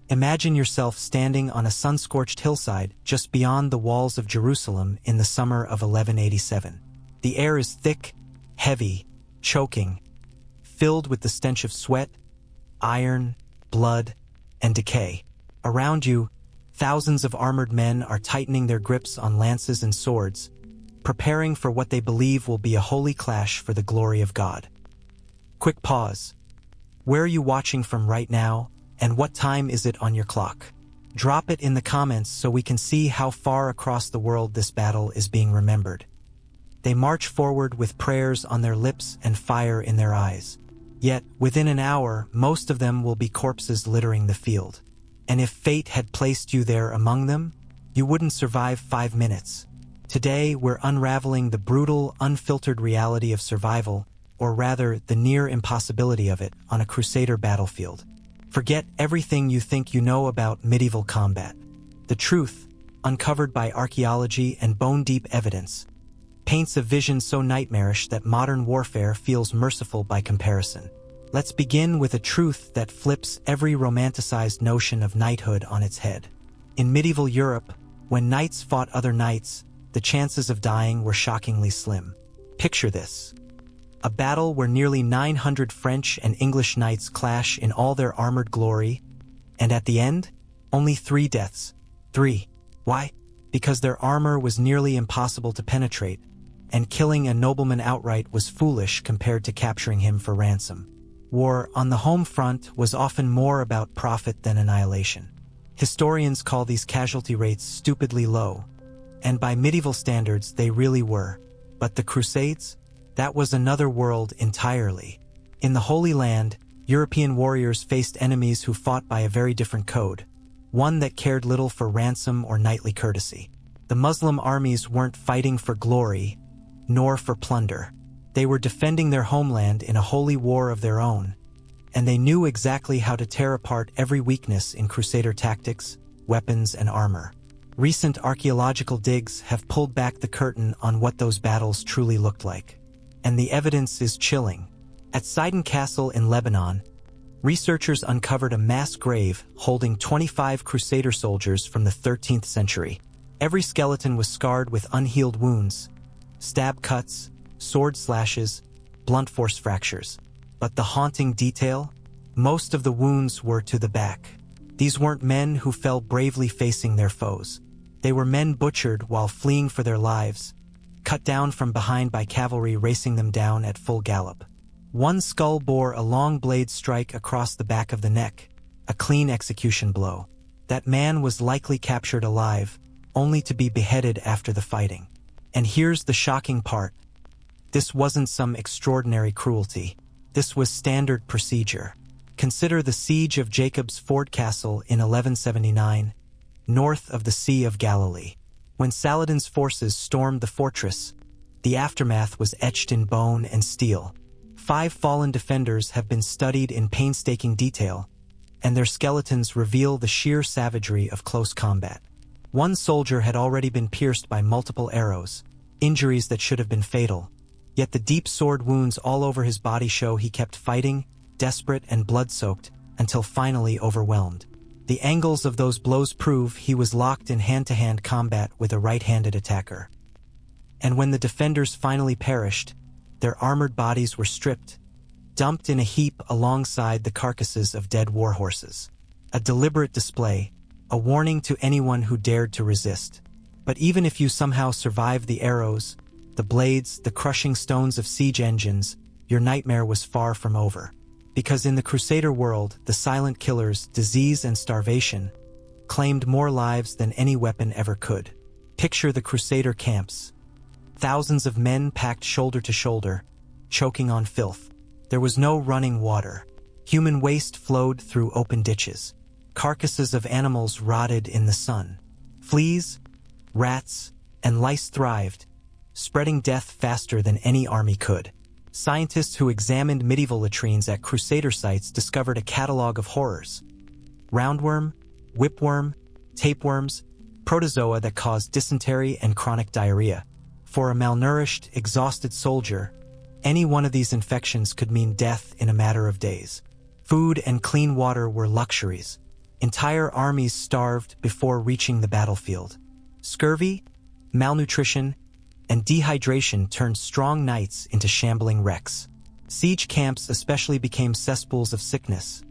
Imagine yourself standing on a sun-scorched hillside just beyond the walls of Jerusalem in the summer of 1187. The air is thick, heavy, choking, filled with the stench of sweat, iron, blood, and decay. Around you, thousands of armored men are tightening their grips on lances and swords, preparing for what they believe will be a holy clash for the glory of God. Quick pause. Where are you watching from right now, and what time is it on your clock? Drop it in the comments so we can see how far across the world this battle is being remembered. They march forward with prayers on their lips and fire in their eyes. Yet, within an hour, most of them will be corpses littering the field. And if fate had placed you there among them, you wouldn't survive 5 minutes. Today, we're unraveling the brutal, unfiltered reality of survival, or rather, the near impossibility of it, on a Crusader battlefield. Forget everything you think you know about medieval combat. The truth, uncovered by archaeology and bone-deep evidence, paints a vision so nightmarish that modern warfare feels merciful by comparison. Let's begin with a truth that flips every romanticized notion of knighthood on its head. In medieval Europe, when knights fought other knights, the chances of dying were shockingly slim. Picture this. A battle where nearly 900 French and English knights clash in all their armored glory, and at the end, only 3 deaths. 3. Why? Because their armor was nearly impossible to penetrate, and killing a nobleman outright was foolish compared to capturing him for ransom. War on the home front was often more about profit than annihilation. Historians call these casualty rates stupidly low, and by medieval standards they really were. But the Crusades? That was another world entirely. In the Holy Land, European warriors faced enemies who fought by a very different code, one that cared little for ransom or knightly courtesy. The Muslim armies weren't fighting for glory, nor for plunder. They were defending their homeland in a holy war of their own, and they knew exactly how to tear apart every weakness in Crusader tactics, weapons, and armor. Recent archaeological digs have pulled back the curtain on what those battles truly looked like. And the evidence is chilling. At Sidon Castle in Lebanon, researchers uncovered a mass grave holding 25 Crusader soldiers from the 13th century. Every skeleton was scarred with unhealed wounds, stab cuts, sword slashes, blunt force fractures. But the haunting detail? Most of the wounds were to the back. These weren't men who fell bravely facing their foes. They were men butchered while fleeing for their lives, cut down from behind by cavalry racing them down at full gallop. One skull bore a long blade strike across the back of the neck, a clean execution blow. That man was likely captured alive, only to be beheaded after the fighting. And here's the shocking part. This wasn't some extraordinary cruelty. This was standard procedure. Consider the siege of Jacob's Ford Castle in 1179, north of the Sea of Galilee. When Saladin's forces stormed the fortress, the aftermath was etched in bone and steel. 5 fallen defenders have been studied in painstaking detail, and their skeletons reveal the sheer savagery of close combat. One soldier had already been pierced by multiple arrows, injuries that should have been fatal, yet the deep sword wounds all over his body show he kept fighting, desperate and blood-soaked, until finally overwhelmed. The angles of those blows prove he was locked in hand-to-hand combat with a right-handed attacker. And when the defenders finally perished, their armored bodies were stripped, dumped in a heap alongside the carcasses of dead war horses. A deliberate display, a warning to anyone who dared to resist. But even if you somehow survived the arrows, the blades, the crushing stones of siege engines, your nightmare was far from over. Because in the Crusader world, the silent killers, disease and starvation, claimed more lives than any weapon ever could. Picture the Crusader camps. Thousands of men packed shoulder to shoulder, choking on filth. There was no running water. Human waste flowed through open ditches. Carcasses of animals rotted in the sun. Fleas, rats, and lice thrived, spreading death faster than any army could. Scientists who examined medieval latrines at Crusader sites discovered a catalog of horrors. Roundworm, whipworm, tapeworms, protozoa that caused dysentery and chronic diarrhea. For a malnourished, exhausted soldier, any one of these infections could mean death in a matter of days. Food and clean water were luxuries, Entire armies starved before reaching the battlefield. Scurvy, malnutrition, and dehydration turned strong knights into shambling wrecks. Siege camps especially became cesspools of sickness,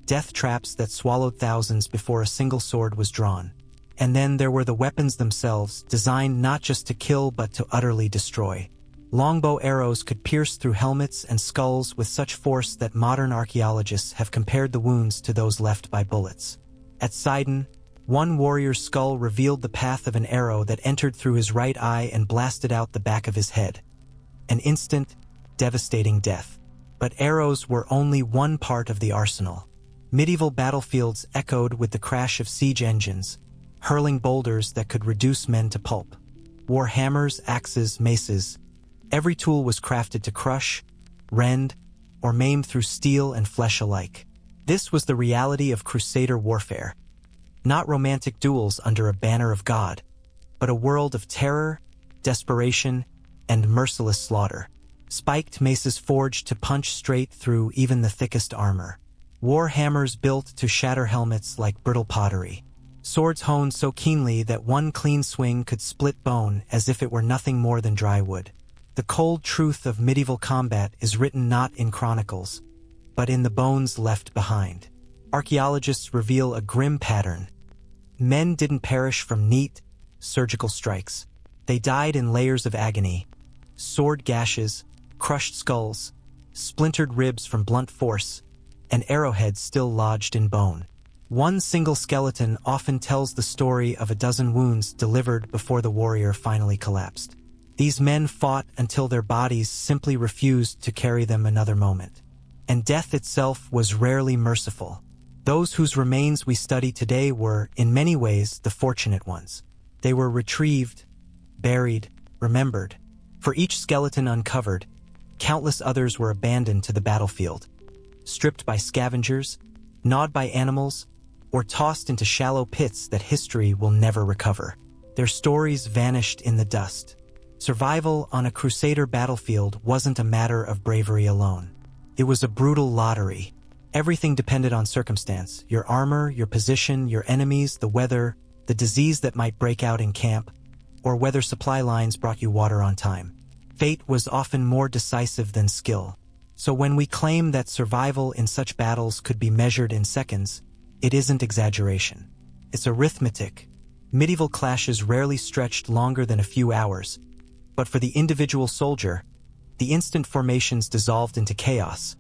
death traps that swallowed thousands before a single sword was drawn. And then there were the weapons themselves, designed not just to kill but to utterly destroy. Longbow arrows could pierce through helmets and skulls with such force that modern archaeologists have compared the wounds to those left by bullets. At Sidon, one warrior's skull revealed the path of an arrow that entered through his right eye and blasted out the back of his head. An instant, devastating death. But arrows were only one part of the arsenal. Medieval battlefields echoed with the crash of siege engines, hurling boulders that could reduce men to pulp. War hammers, axes, maces. Every tool was crafted to crush, rend, or maim through steel and flesh alike. This was the reality of Crusader warfare. Not romantic duels under a banner of God, but a world of terror, desperation, and merciless slaughter. Spiked maces forged to punch straight through even the thickest armor. War hammers built to shatter helmets like brittle pottery. Swords honed so keenly that one clean swing could split bone as if it were nothing more than dry wood. The cold truth of medieval combat is written not in chronicles, but in the bones left behind. Archaeologists reveal a grim pattern. Men didn't perish from neat, surgical strikes. They died in layers of agony. Sword gashes, crushed skulls, splintered ribs from blunt force, and arrowheads still lodged in bone. One single skeleton often tells the story of a dozen wounds delivered before the warrior finally collapsed. These men fought until their bodies simply refused to carry them another moment. And death itself was rarely merciful. Those whose remains we study today were, in many ways, the fortunate ones. They were retrieved, buried, remembered. For each skeleton uncovered, countless others were abandoned to the battlefield, stripped by scavengers, gnawed by animals, or tossed into shallow pits that history will never recover. Their stories vanished in the dust. Survival on a Crusader battlefield wasn't a matter of bravery alone. It was a brutal lottery. Everything depended on circumstance: your armor, your position, your enemies, the weather, the disease that might break out in camp, or whether supply lines brought you water on time. Fate was often more decisive than skill. So when we claim that survival in such battles could be measured in seconds, it isn't exaggeration. It's arithmetic. Medieval clashes rarely stretched longer than a few hours, but for the individual soldier, the instant formations dissolved into chaos.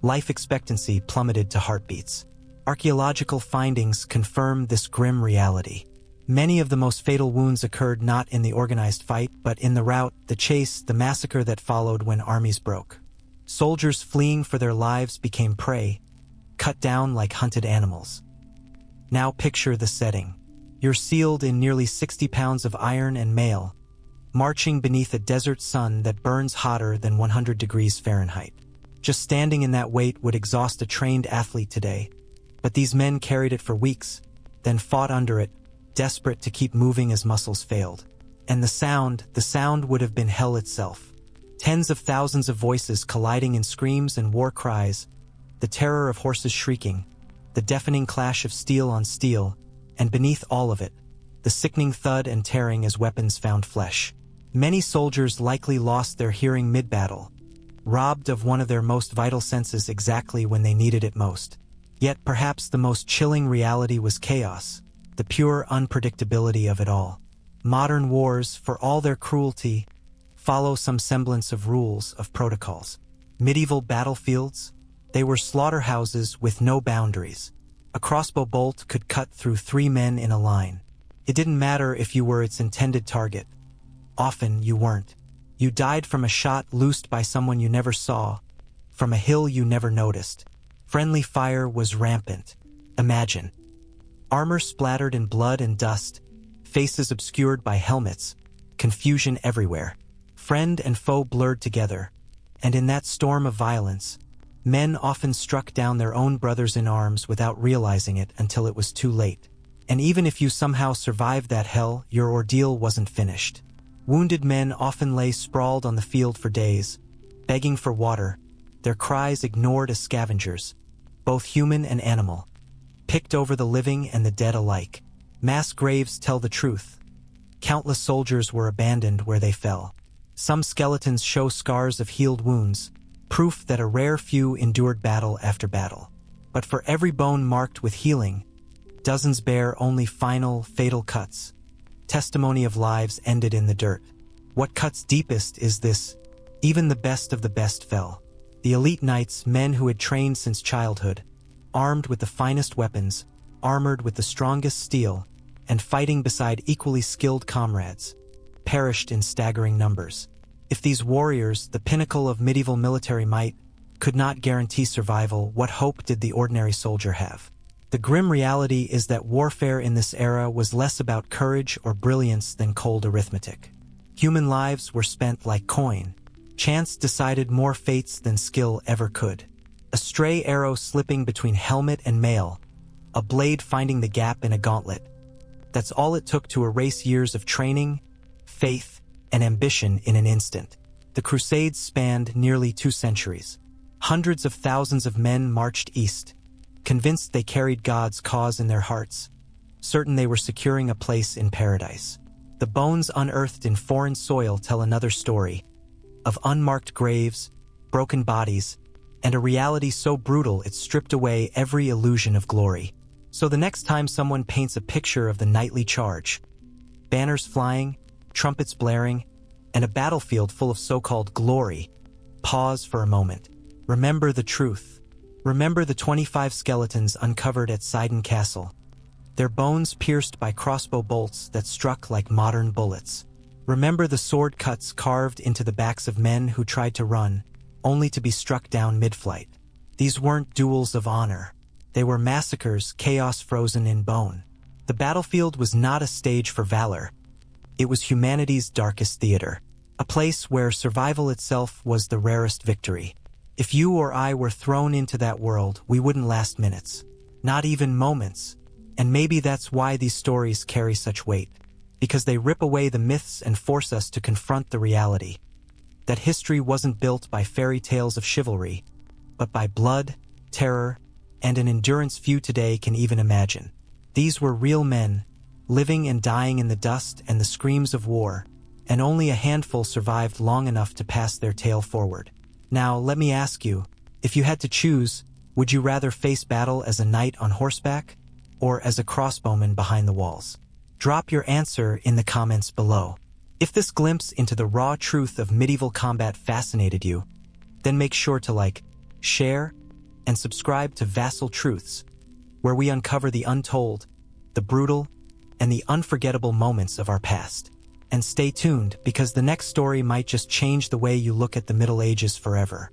Life expectancy plummeted to heartbeats. Archaeological findings confirm this grim reality. Many of the most fatal wounds occurred not in the organized fight, but in the rout, the chase, the massacre that followed when armies broke. Soldiers fleeing for their lives became prey, cut down like hunted animals. Now picture the setting. You're sealed in nearly 60 pounds of iron and mail, marching beneath a desert sun that burns hotter than 100 degrees Fahrenheit. Just standing in that weight would exhaust a trained athlete today, but these men carried it for weeks, then fought under it, desperate to keep moving as muscles failed. And the sound would have been hell itself. Tens of thousands of voices colliding in screams and war cries, the terror of horses shrieking, the deafening clash of steel on steel, and beneath all of it, the sickening thud and tearing as weapons found flesh. Many soldiers likely lost their hearing mid-battle, robbed of one of their most vital senses exactly when they needed it most. Yet perhaps the most chilling reality was chaos, the pure unpredictability of it all. Modern wars, for all their cruelty, follow some semblance of rules, of protocols. Medieval battlefields, they were slaughterhouses with no boundaries. A crossbow bolt could cut through 3 men in a line. It didn't matter if you were its intended target. Often you weren't. You died from a shot loosed by someone you never saw, from a hill you never noticed. Friendly fire was rampant. Imagine. Armor splattered in blood and dust, faces obscured by helmets, confusion everywhere. Friend and foe blurred together, and in that storm of violence, men often struck down their own brothers in arms without realizing it until it was too late. And even if you somehow survived that hell, your ordeal wasn't finished. Wounded men often lay sprawled on the field for days, begging for water, their cries ignored as scavengers, both human and animal. picked over the living and the dead alike. Mass graves tell the truth. Countless soldiers were abandoned where they fell. Some skeletons show scars of healed wounds, proof that a rare few endured battle after battle. But for every bone marked with healing, dozens bear only final, fatal cuts. Testimony of lives ended in the dirt. What cuts deepest is this: even the best of the best fell. The elite knights, men who had trained since childhood, armed with the finest weapons, armored with the strongest steel, and fighting beside equally skilled comrades, perished in staggering numbers. If these warriors, the pinnacle of medieval military might, could not guarantee survival, what hope did the ordinary soldier have? The grim reality is that warfare in this era was less about courage or brilliance than cold arithmetic. Human lives were spent like coin. Chance decided more fates than skill ever could. A stray arrow slipping between helmet and mail, a blade finding the gap in a gauntlet. That's all it took to erase years of training, faith, and ambition in an instant. The Crusades spanned nearly 2 centuries. Hundreds of thousands of men marched east, convinced they carried God's cause in their hearts, certain they were securing a place in paradise. The bones unearthed in foreign soil tell another story, of unmarked graves, broken bodies, and a reality so brutal it stripped away every illusion of glory. So the next time someone paints a picture of the knightly charge, banners flying, trumpets blaring, and a battlefield full of so-called glory, pause for a moment. Remember the truth. Remember the 25 skeletons uncovered at Sidon Castle, their bones pierced by crossbow bolts that struck like modern bullets. Remember the sword cuts carved into the backs of men who tried to run, only to be struck down mid-flight. These weren't duels of honor. They were massacres, chaos frozen in bone. The battlefield was not a stage for valor. It was humanity's darkest theater, a place where survival itself was the rarest victory. If you or I were thrown into that world, we wouldn't last minutes, not even moments. And maybe that's why these stories carry such weight, because they rip away the myths and force us to confront the reality that history wasn't built by fairy tales of chivalry, but by blood, terror, and an endurance few today can even imagine. These were real men, living and dying in the dust and the screams of war, and only a handful survived long enough to pass their tale forward. Now, let me ask you, if you had to choose, would you rather face battle as a knight on horseback, or as a crossbowman behind the walls? Drop your answer in the comments below. If this glimpse into the raw truth of medieval combat fascinated you, then make sure to like, share, and subscribe to Vassal Truths, where we uncover the untold, the brutal, and the unforgettable moments of our past. And stay tuned, because the next story might just change the way you look at the Middle Ages forever.